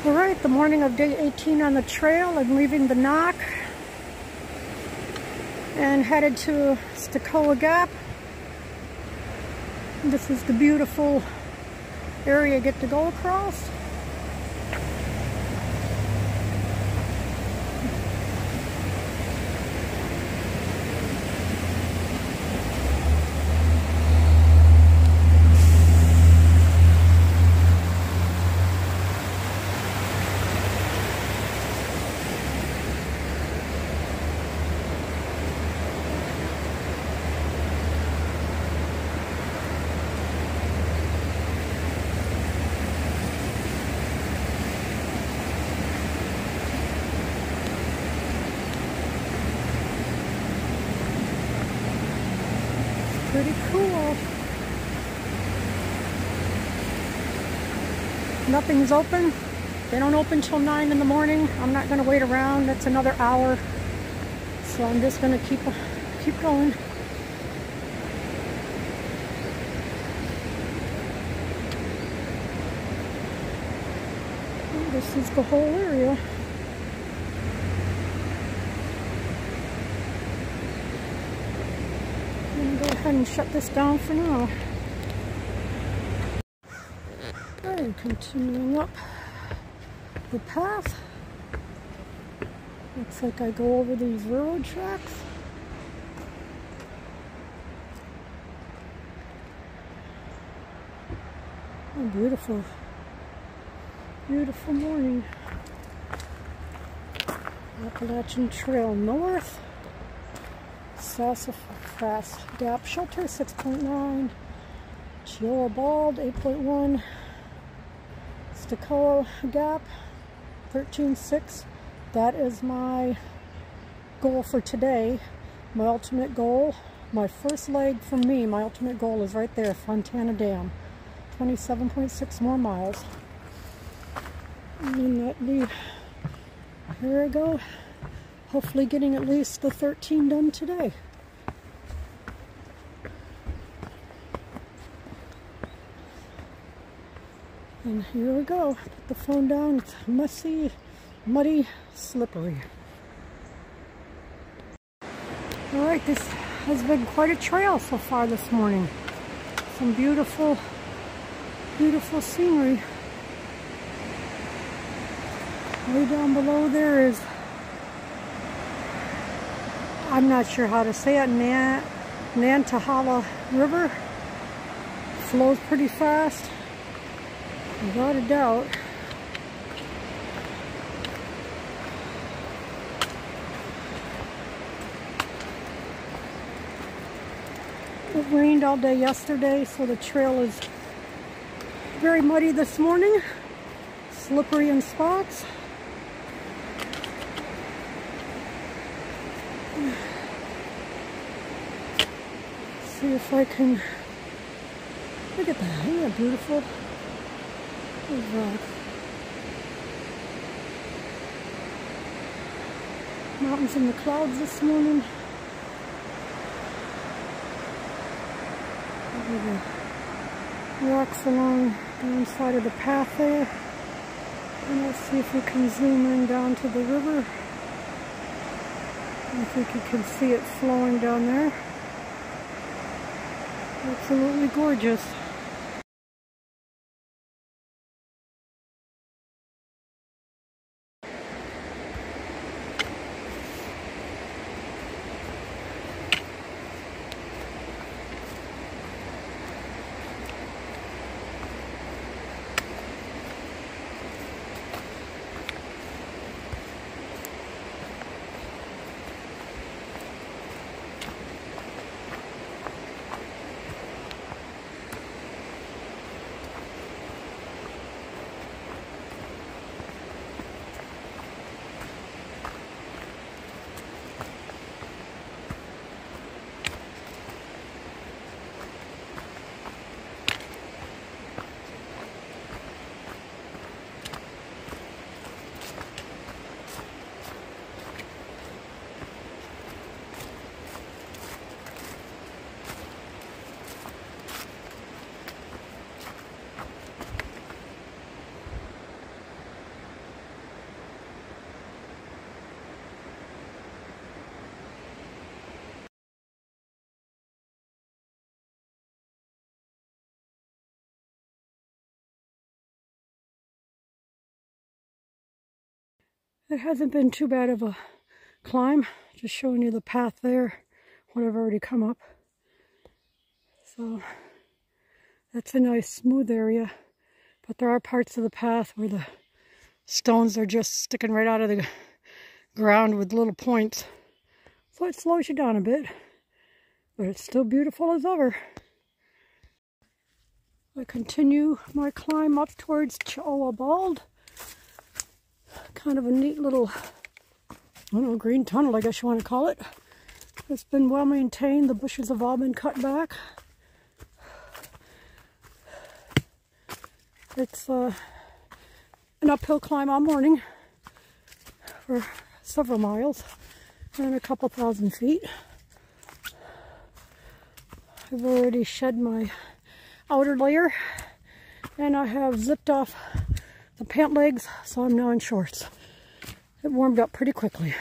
All right, the morning of day 18 on the trail. I'm leaving the knock and headed to Stecoah Gap. This is the beautiful area I get to go across. Pretty cool. Nothing's open. They don't open till 9 in the morning. I'm not going to wait around. That's another hour. So I'm just going to keep going. And this is the whole area. Go ahead and shut this down for now. And continuing up the path. Looks like I go over these railroad tracks. Oh, beautiful. Beautiful morning. Appalachian Trail North. Stecoah Gap Shelter 6.9, Cheoah Bald 8.1, Stecoah Gap 13.6. That is my goal for today. My ultimate goal, my first leg for me, my ultimate goal is right there, Fontana Dam. 27.6 more miles. And then that be, here I go. Hopefully getting at least the 13 done today. And here we go. Put the phone down. It's messy, muddy, slippery. Alright, this has been quite a trail so far this morning. Some beautiful, beautiful scenery. Way down below there is, I'm not sure how to say it, Nantahala River. Flows pretty fast, without a doubt. It rained all day yesterday, so the trail is very muddy this morning, slippery in spots. See if I can, look at that, isn't that beautiful? There's rock. Mountains in the clouds this morning. The rocks along the inside of the path there. And let's see if we can zoom in down to the river. I think you can see it flowing down there. Absolutely gorgeous. It hasn't been too bad of a climb, just showing you the path there, what I've already come up. So that's a nice smooth area, but there are parts of the path where the stones are just sticking right out of the ground with little points. So it slows you down a bit, but it's still beautiful as ever. I continue my climb up towards Cheoah Bald. Kind of a neat little, I don't know, green tunnel, I guess you want to call it. It's been well maintained. The bushes have all been cut back. It's an uphill climb all morning for several miles and a couple thousand feet. I've already shed my outer layer and I have zipped off the pant legs, so I'm now in shorts. It warmed up pretty quickly.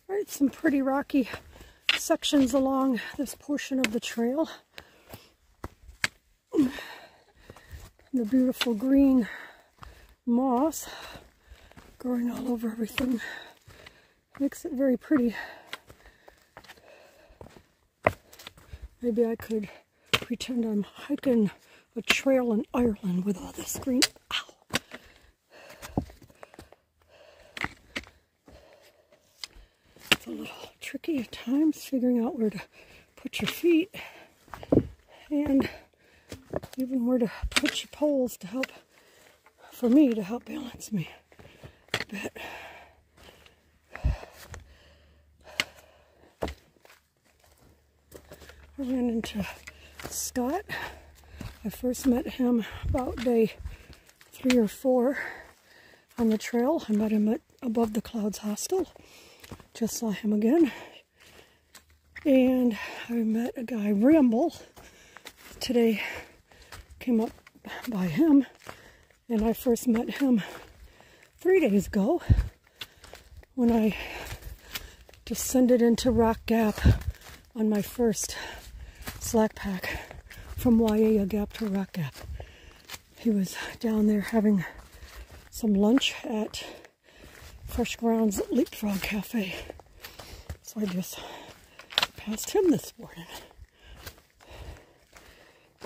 Right, some pretty rocky sections along this portion of the trail. The beautiful green moss growing all over everything makes it very pretty. Maybe I could pretend I'm hiking a trail in Ireland with all this green. Ow! It's a little tricky at times figuring out where to put your feet and even where to put your poles to help, for me, to help balance me a bit. I ran into Scott. I first met him about day 3 or 4 on the trail. I met him at Above the Clouds Hostel. Just saw him again. And I met a guy, Ramble, today. Came up by him, and I first met him 3 days ago when I descended into Rock Gap on my first slack pack from Cheoah Gap to Rock Gap. He was down there having some lunch at Fresh Grounds Leapfrog Cafe, so I just passed him this morning.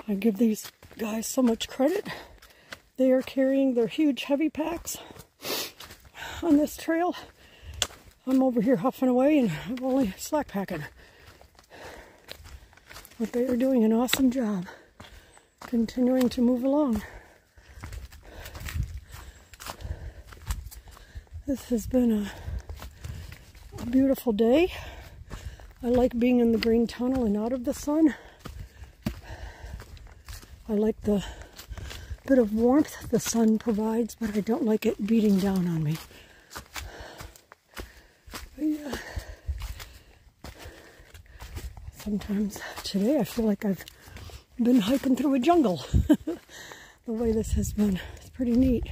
I give these guys so much credit. They are carrying their huge heavy packs on this trail. I'm over here huffing away and I'm only slack packing. But they are doing an awesome job continuing to move along. This has been a beautiful day. I like being in the green tunnel and out of the sun. I like the bit of warmth the sun provides, but I don't like it beating down on me. Yeah. Sometimes today I feel like I've been hiking through a jungle. The way this has been, it's pretty neat.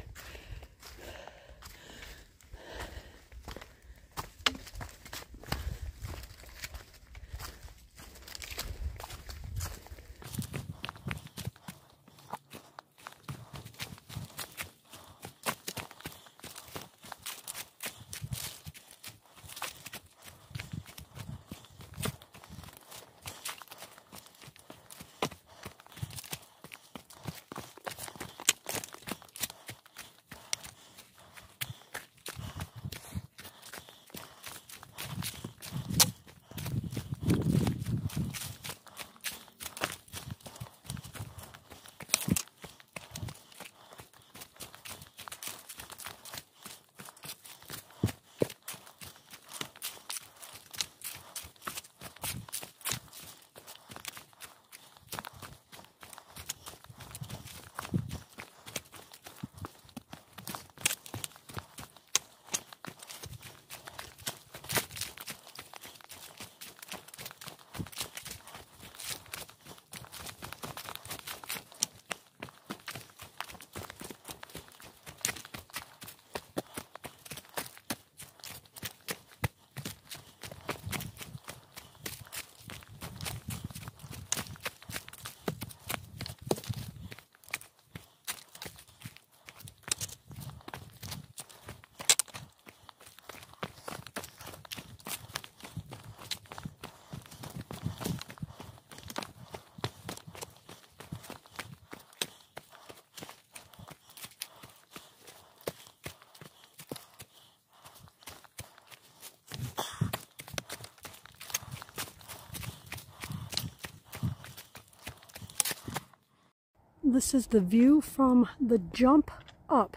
this is the view from the jump up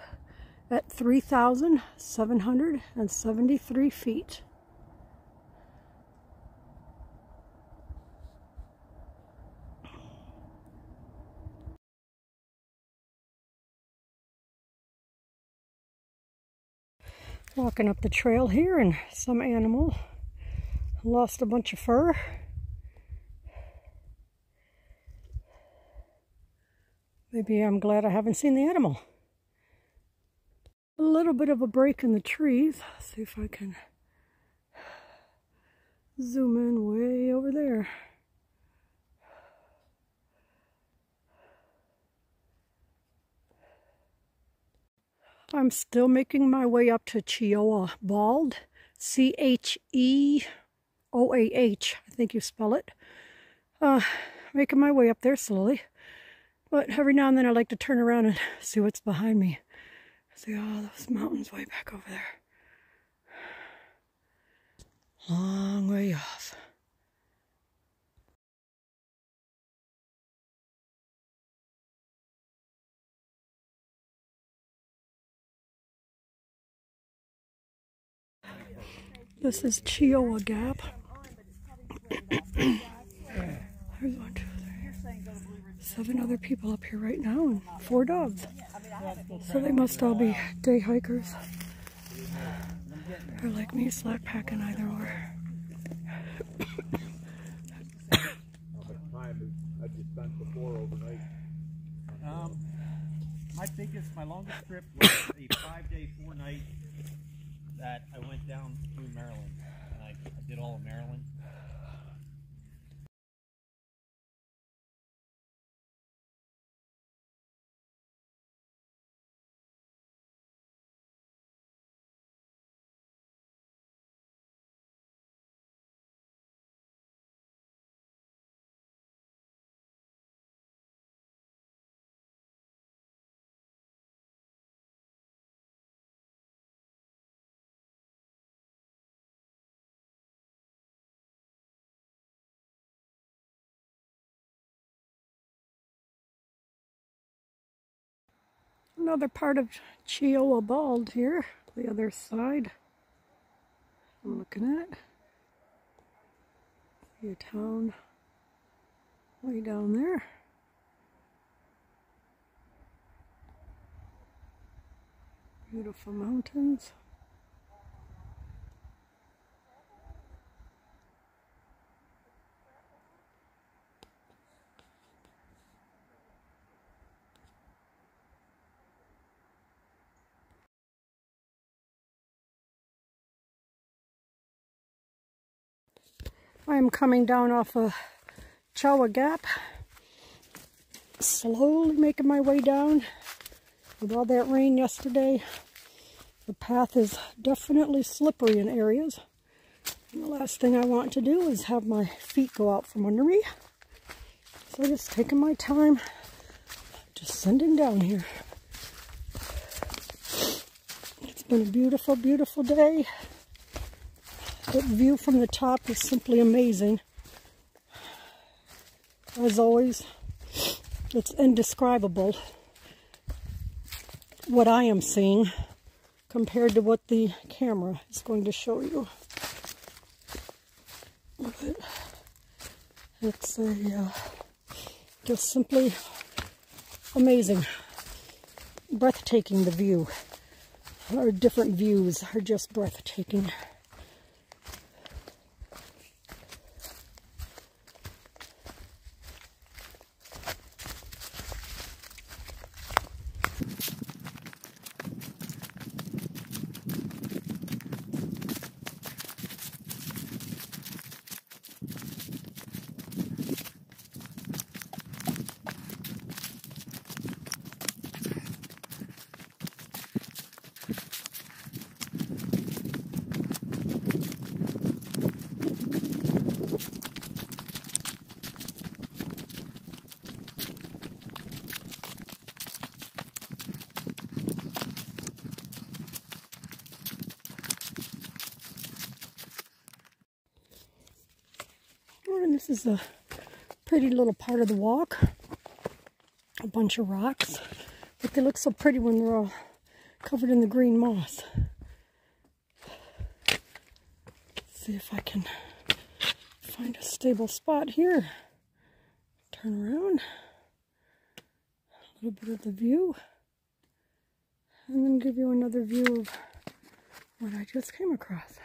at 3,773 feet. Walking up the trail here, and some animal lost a bunch of fur. Maybe I'm glad I haven't seen the animal. A little bit of a break in the trees. See if I can zoom in way over there. I'm still making my way up to Cheoah Bald, Cheoah, I think you spell it. Making my way up there slowly, but every now and then I like to turn around and see what's behind me. See all those mountains way back over there. Long way off. This is Cheoah Gap. There's 1, 2, 3, 7 other people up here right now, and 4 dogs. So they must all be day hikers. Or like me, slack packing, either or. My longest trip was a 5-day, 4-night that I went down through Maryland, and I did all of Maryland. Another part of Cheoah Bald here, the other side I'm looking at. Your town way down there. Beautiful mountains. I am coming down off of Cheoah Gap, slowly making my way down. With all that rain yesterday, the path is definitely slippery in areas. And the last thing I want to do is have my feet go out from under me. So just taking my time, descending down here. It's been a beautiful, beautiful day. The view from the top is simply amazing. As always, it's indescribable what I am seeing compared to what the camera is going to show you. But it's just simply amazing, breathtaking. The view, or different views are just breathtaking. And this is a pretty little part of the walk. bunch of rocks, but they look so pretty when they're all covered in the green moss. Let's see if I can find a stable spot here. Turn around. A little bit of the view. And then give you another view of what I just came across.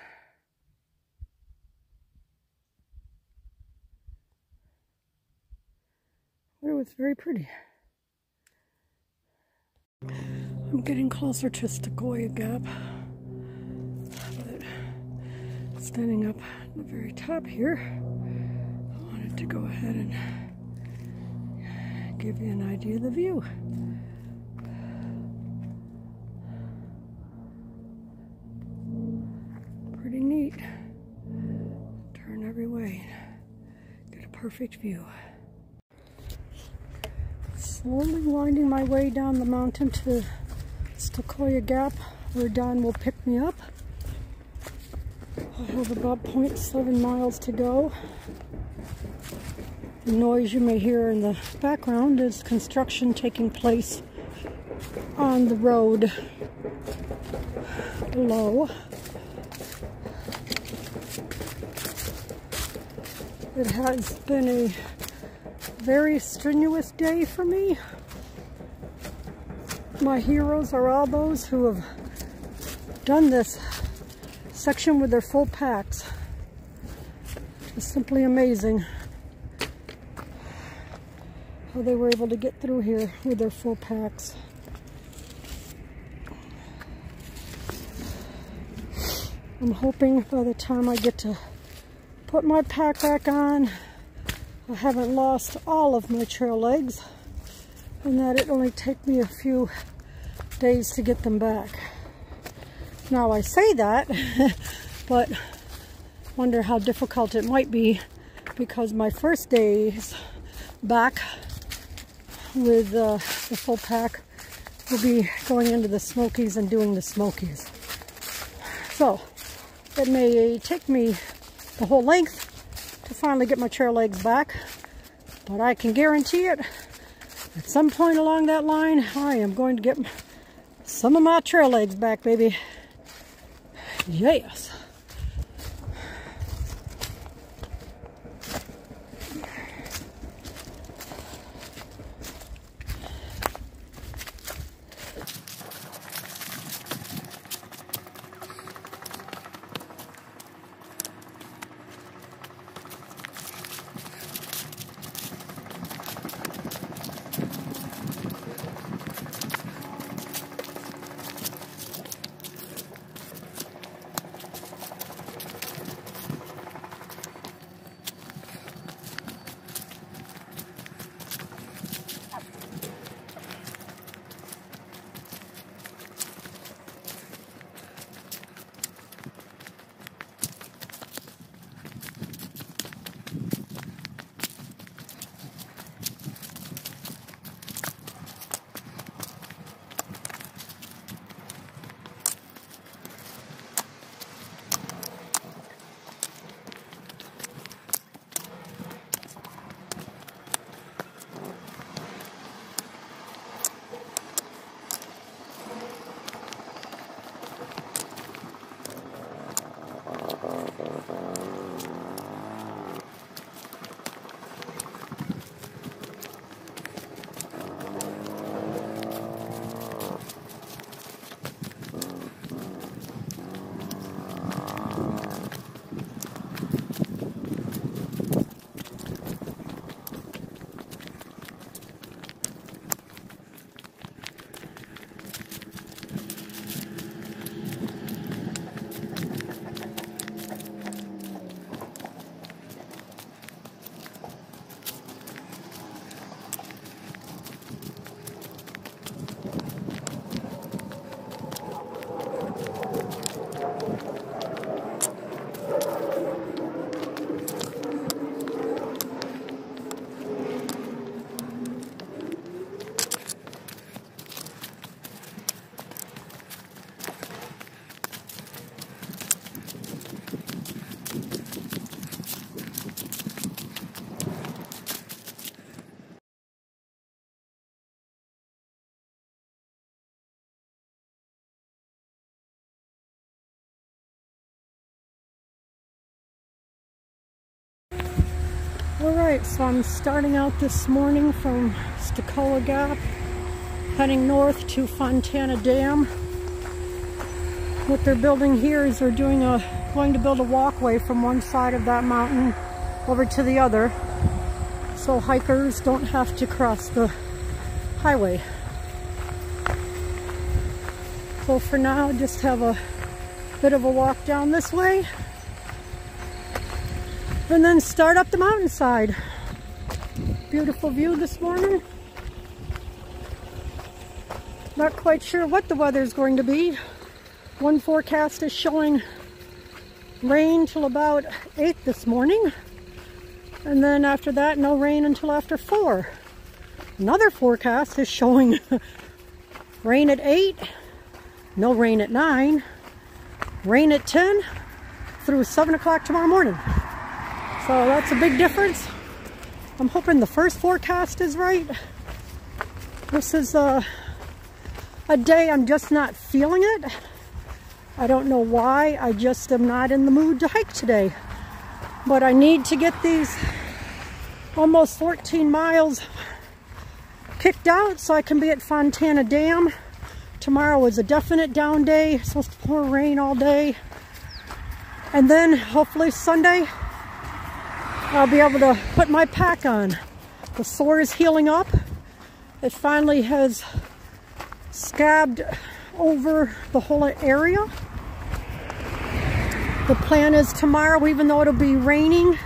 But it was very pretty. I'm getting closer to Stecoah Gap. But standing up at the very top here, I wanted to go ahead and give you an idea of the view. Pretty neat. Turn every way. Get a perfect view. Slowly winding my way down the mountain to Stecoah Gap, where Don will pick me up. I have about 0.7 miles to go. The noise you may hear in the background is construction taking place on the road below. It has been a very strenuous day for me. My heroes are all those who have done this section with their full packs. It's simply amazing how they were able to get through here with their full packs. I'm hoping by the time I get to put my pack back on, I haven't lost all of my trail legs, and that it only take me a few days to get them back. Now I say that, but wonder how difficult it might be, because my first days back with the full pack will be going into the Smokies and doing the Smokies. So it may take me the whole length to finally get my trail legs back, but I can guarantee it, at some point along that line, I am going to get some of my trail legs back, baby. Yes. Alright, so I'm starting out this morning from Stecoah Gap, heading north to Fontana Dam. What they're building here is they're going to build a walkway from one side of that mountain over to the other, so hikers don't have to cross the highway. So for now, just have a bit of a walk down this way, and then start up the mountainside. Beautiful view this morning. Not quite sure what the weather is going to be. One forecast is showing rain till about 8 this morning, and then after that no rain until after 4. Another forecast is showing rain at 8, no rain at 9, rain at 10 through 7 o'clock tomorrow morning. So that's a big difference. I'm hoping the first forecast is right. This is a day I'm just not feeling it. I don't know why. I just am not in the mood to hike today. But I need to get these almost 14 miles kicked out so I can be at Fontana Dam. Tomorrow is a definite down day. It's supposed to pour rain all day. And then hopefully Sunday I'll be able to put my pack on. The sore is healing up. It finally has scabbed over the whole area. The plan is tomorrow, even though it'll be raining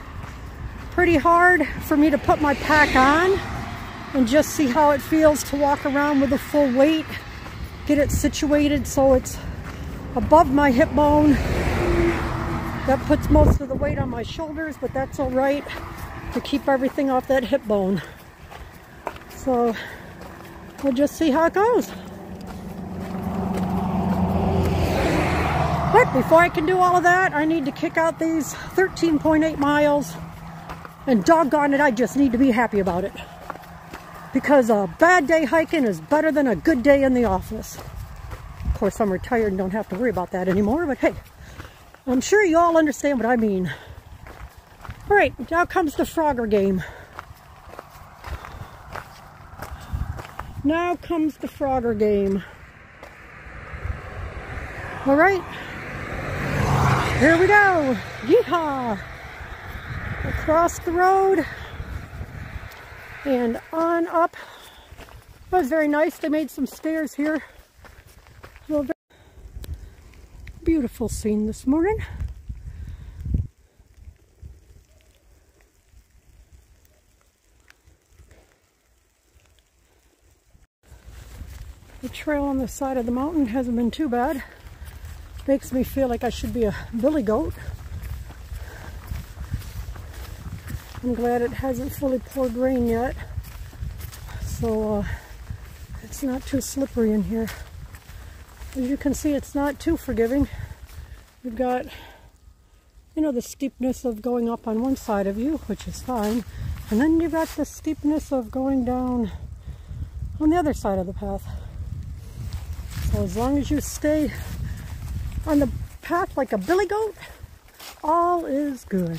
pretty hard, for me to put my pack on and just see how it feels to walk around with a full weight. Get it situated so it's above my hip bone. That puts most of the weight on my shoulders, but that's all right to keep everything off that hip bone. So we'll just see how it goes. But before I can do all of that, I need to kick out these 13.8 miles. And doggone it, I just need to be happy about it. Because a bad day hiking is better than a good day in the office. Of course, I'm retired and don't have to worry about that anymore, but hey, I'm sure you all understand what I mean. Alright, now comes the Frogger game. Now comes the Frogger game. Alright, here we go. Yeehaw! Across the road and on up. That was very nice. They made some stairs here. Beautiful scene this morning. The trail on the side of the mountain hasn't been too bad. Makes me feel like I should be a billy goat. I'm glad it hasn't fully poured rain yet, so it's not too slippery in here. As you can see, it's not too forgiving. You've got, you know, the steepness of going up on one side of you, which is fine, and then you've got the steepness of going down on the other side of the path. So as long as you stay on the path like a billy goat, all is good.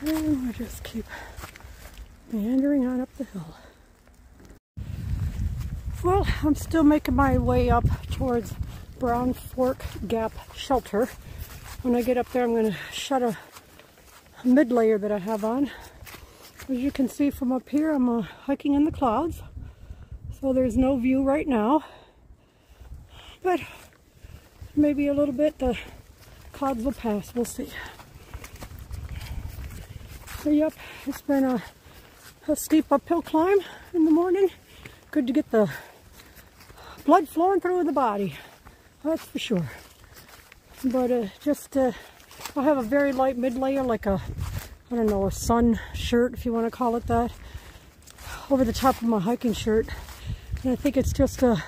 And we'll just keep meandering on up the hill. Well, I'm still making my way up towards Brown Fork Gap Shelter. When I get up there, I'm going to shut a mid-layer that I have on. As you can see from up here, I'm hiking in the clouds, so there's no view right now. But maybe a little bit, the clouds will pass. We'll see. So yep, it's been a steep uphill climb in the morning. Good to get the blood flowing through the body, that's for sure. But I have a very light mid layer, like a, I don't know, a sun shirt if you want to call it that. over the top of my hiking shirt. And I think it's just a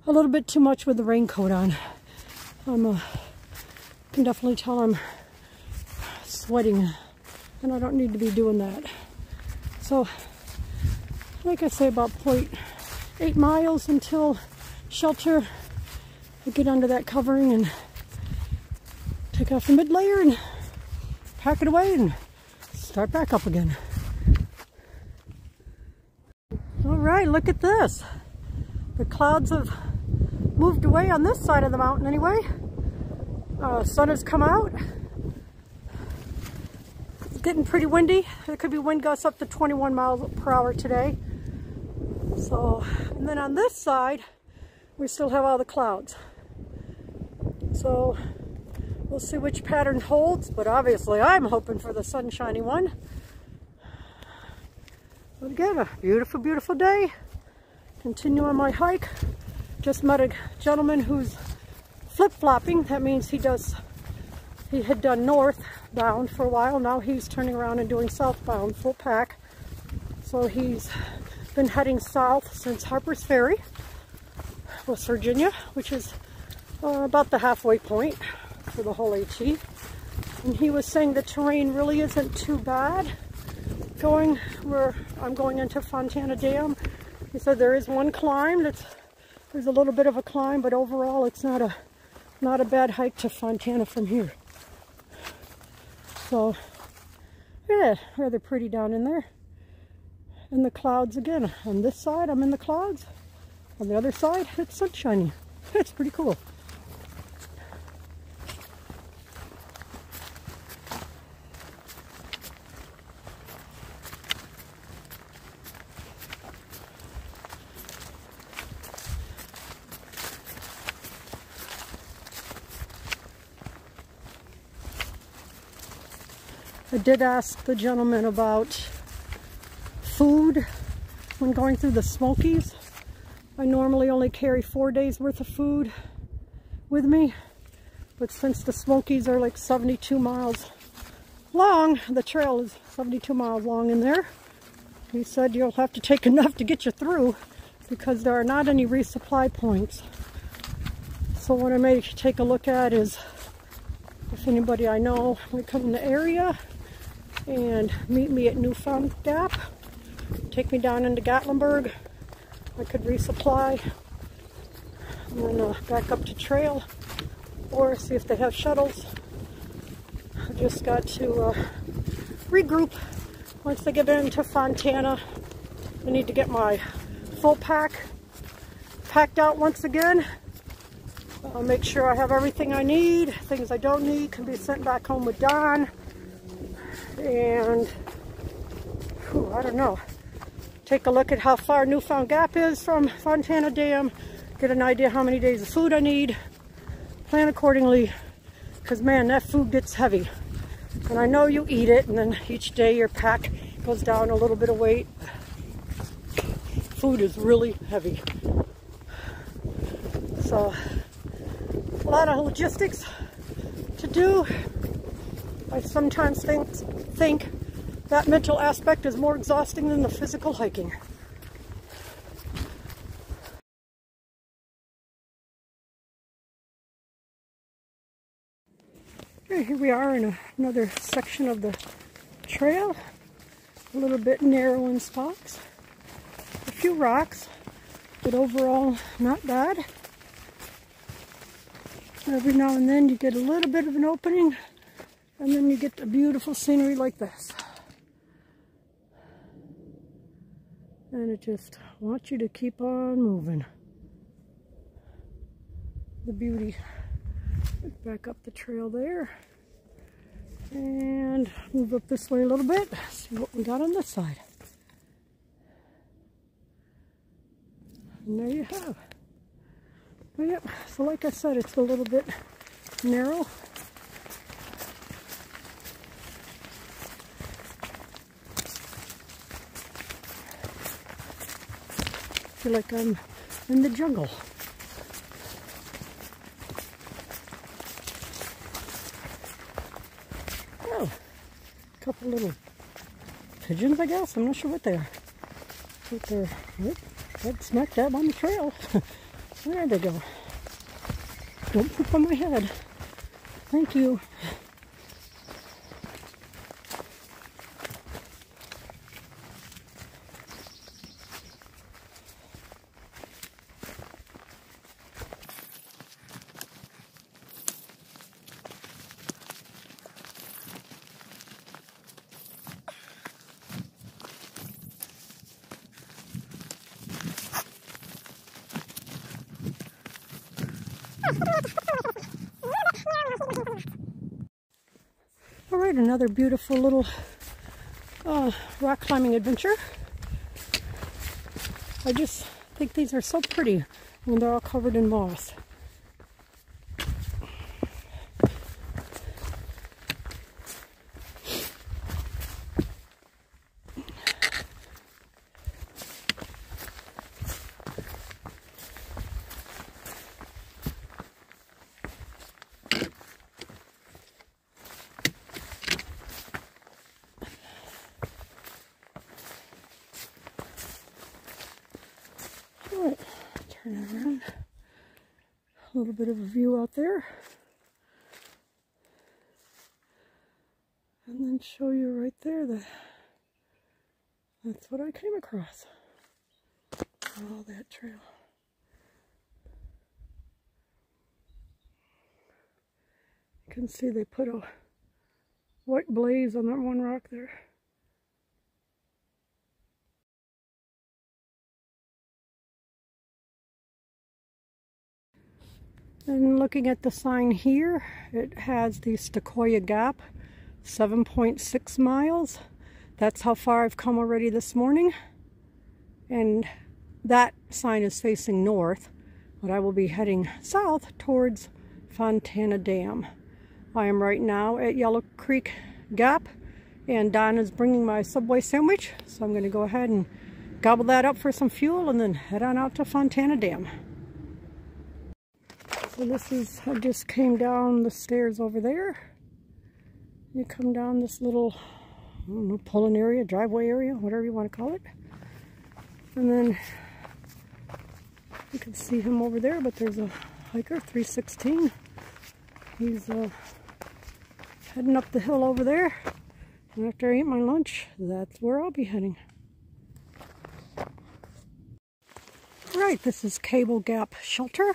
little bit too much with the raincoat on. Can definitely tell I'm sweating, and I don't need to be doing that. So, like I say, about 0.8 miles until shelter. I get under that covering and take off the mid layer and pack it away and start back up again. All right, look at this. The clouds have moved away on this side of the mountain anyway. Sun has come out. It's getting pretty windy. There could be wind gusts up to 21 miles per hour today. So, and then on this side, we still have all the clouds. So, we'll see which pattern holds, but obviously I'm hoping for the sunshiny one. But again, a beautiful, beautiful day. Continue on my hike. Just met a gentleman who's flip-flopping. That means he had done northbound for a while. Now he's turning around and doing southbound, full pack. So he's been heading south since Harper's Ferry, West Virginia, which is about the halfway point for the whole AT. And he was saying the terrain really isn't too bad going where I'm going into Fontana Dam. He said there is one climb there's a little bit of a climb, but overall it's not a bad hike to Fontana from here. So yeah, rather pretty down in there. And the clouds again. On this side I'm in the clouds. On the other side it's sunshiny. It's pretty cool. I did ask the gentleman about food when going through the Smokies. I normally only carry 4 days worth of food with me, but since the Smokies are like 72 miles long, the trail is 72 miles long in there, he said you'll have to take enough to get you through because there are not any resupply points. So what I may take a look at is if anybody I know would come in the area and meet me at Newfound Gap, take me down into Gatlinburg. I could resupply and then back up to trail, or see if they have shuttles. I just got to regroup. Once they get into Fontana, I need to get my full pack packed out once again. I'll make sure I have everything I need. Things I don't need can be sent back home with Don. And I don't know, take a look at how far Newfound Gap is from Fontana Dam, get an idea how many days of food I need, plan accordingly, because man, that food gets heavy. And I know you eat it and then each day your pack goes down a little bit of weight. Food is really heavy. So a lot of logistics to do. I sometimes think that mental aspect is more exhausting than the physical hiking. Okay, here we are in another section of the trail. A little bit narrow in spots. A few rocks, but overall not bad. Every now and then you get a little bit of an opening, and then you get the beautiful scenery like this. And it just wants you to keep on moving. The beauty. Back up the trail there. And move up this way a little bit. See what we got on this side. And there you have. But yep, so like I said, it's a little bit narrow. I feel like I'm in the jungle. Oh, a couple little pigeons, I guess. I'm not sure what they are. right there. Right smack dab on the trail. There they go. Don't poop on my head. Thank you. All right, another beautiful little rock climbing adventure. I just think these are so pretty when they're all covered in moss. Alright, turn it around. A little bit of a view out there. And then show you right there that that's what I came across. Oh, that trail. You can see they put a white blaze on that one rock there. And looking at the sign here, it has the Stecoah Gap, 7.6 miles. That's how far I've come already this morning. And that sign is facing north, but I will be heading south towards Fontana Dam. I am right now at Yellow Creek Gap, and Don is bringing my Subway sandwich, so I'm going to go ahead and gobble that up for some fuel and then head on out to Fontana Dam. So this is, I just came down the stairs over there. You come down this little, I don't know, pulling area, driveway area, whatever you want to call it. And then you can see him over there, but there's a hiker, 316. He's heading up the hill over there. And after I eat my lunch, that's where I'll be heading. Right, this is Cheoah Gap Shelter.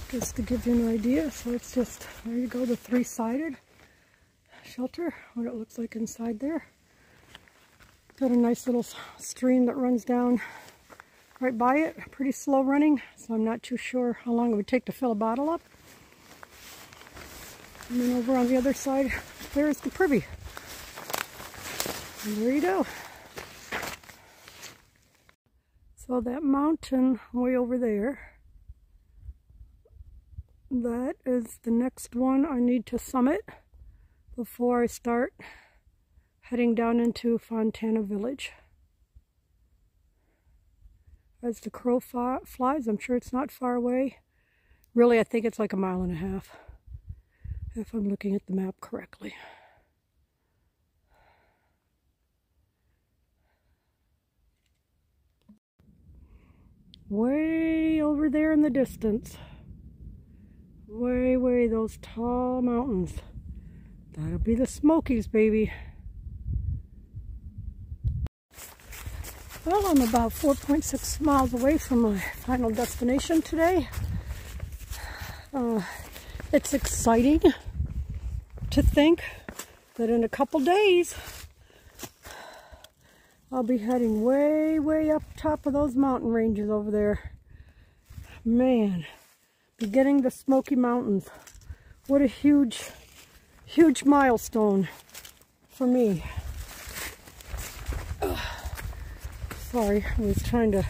Just to give you an idea, so it's just, there you go, the three-sided shelter, what it looks like inside there. Got a nice little stream that runs down right by it, pretty slow running, so I'm not too sure how long it would take to fill a bottle up. And then over on the other side, there's the privy. And there you go. So that mountain way over there, that is the next one I need to summit before I start heading down into Fontana Village. As the crow flies, I'm sure it's not far away. Really, I think it's like 1.5 miles, if I'm looking at the map correctly. Way over there in the distance. Way, those tall mountains. That'll be the Smokies, baby. Well, I'm about 4.6 miles away from my final destination today. It's exciting to think that in a couple days I'll be heading way up top of those mountain ranges over there. Man. Getting the Smoky Mountains. What a huge milestone for me. Sorry, I was trying to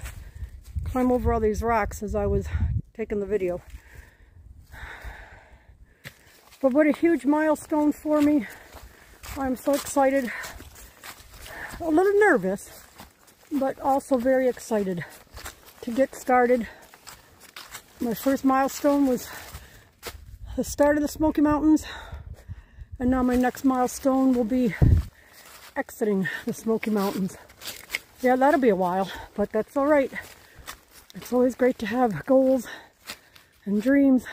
climb over all these rocks as I was taking the video. But what a huge milestone for me. I'm so excited. A little nervous, but also very excited to get started. My first milestone was the start of the Smoky Mountains, and now my next milestone will be exiting the Smoky Mountains. Yeah, that'll be a while, but that's all right. It's always great to have goals and dreams,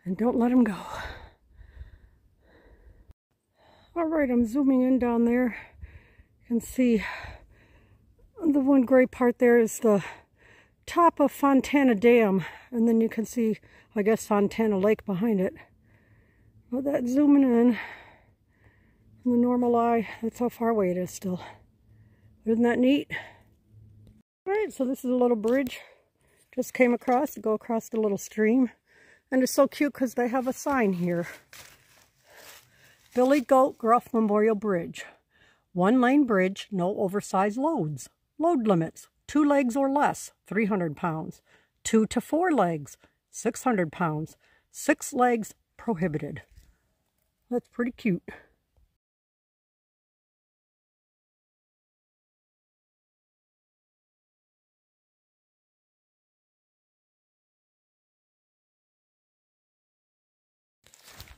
and don't let them go. All right, I'm zooming in down there. You can see the one gray part there is the top of Fontana Dam, and then you can see, I guess, Fontana Lake behind it. Well, that's zooming in the normal eye. That's how far away it is still. Isn't that neat? All right, so this is a little bridge. Just came across to go across the little stream. And it's so cute because they have a sign here. Billy Goat Gruff Memorial Bridge. 1-lane bridge, no oversized loads. Load limits, 2 legs or less, 300 pounds. 2 to 4 legs, 600 pounds. 6 legs prohibited. That's pretty cute.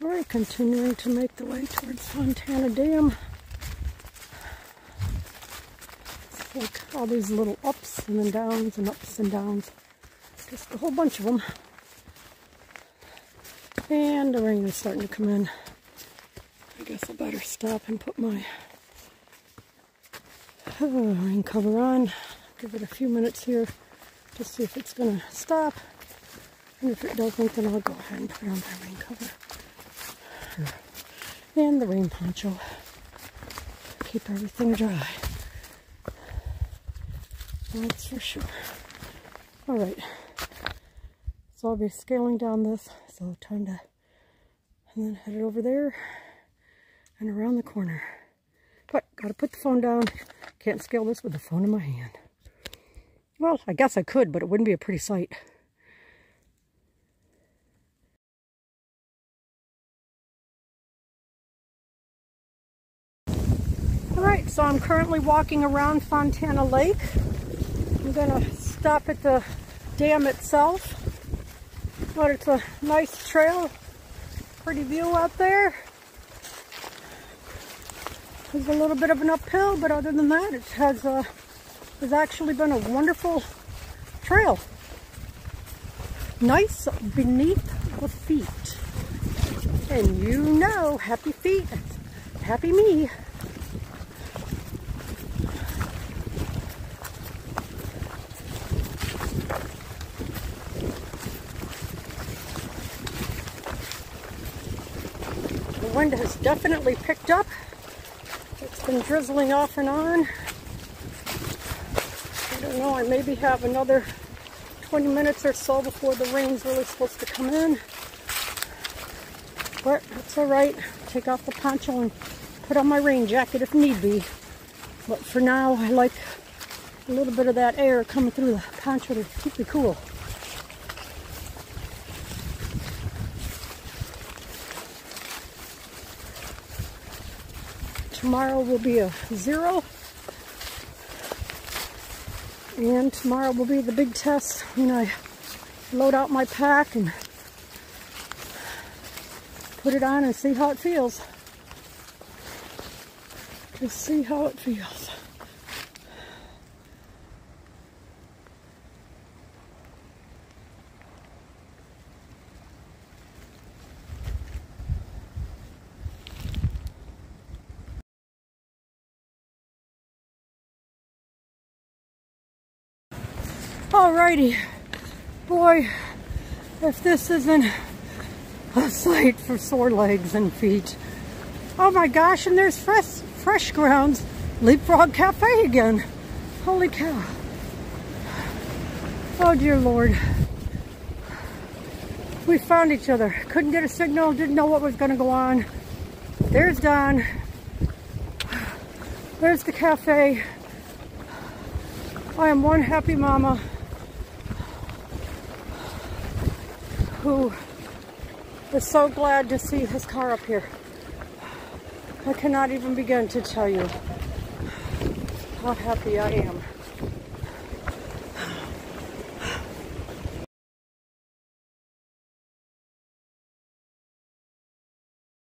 All right, continuing to make the way towards Fontana Dam. It's like all these little ups and then downs and ups and downs. Just a whole bunch of them. And the rain is starting to come in. I guess I better stop and put my rain cover on. Give it a few minutes here to see if it's going to stop. And if it doesn't, then I'll go ahead and put on my rain cover. And the rain poncho. Keep everything dry. That's for sure. Alright. So I'll be scaling down this. So time to, and then head it over there and around the corner. But gotta put the phone down. Can't scale this with the phone in my hand. Well, I guess I could, but it wouldn't be a pretty sight. Alright, so I'm currently walking around Fontana Lake. I'm going to stop at the dam itself. But it's a nice trail. Pretty view out there. There's a little bit of an uphill, but other than that, it has actually been a wonderful trail. Nice beneath the feet. And you know, happy feet, happy me. The wind has definitely picked up. It's been drizzling off and on. I don't know, I maybe have another 20 minutes or so before the rain's really supposed to come in. But that's alright. Take off the poncho and put on my rain jacket if need be. But for now, I like a little bit of that air coming through the poncho to keep me cool. Tomorrow will be a 0, and tomorrow will be the big test when I load out my pack and put it on and see how it feels. Just see how it feels. Alrighty, boy, if this isn't a sight for sore legs and feet. Oh my gosh, and there's Fresh Grounds Leapfrog Cafe again. Holy cow. Oh dear Lord. We found each other. Couldn't get a signal, didn't know what was going to go on. There's Don. There's the cafe. I am one happy mama who is so glad to see his car up here. I cannot even begin to tell you how happy I am.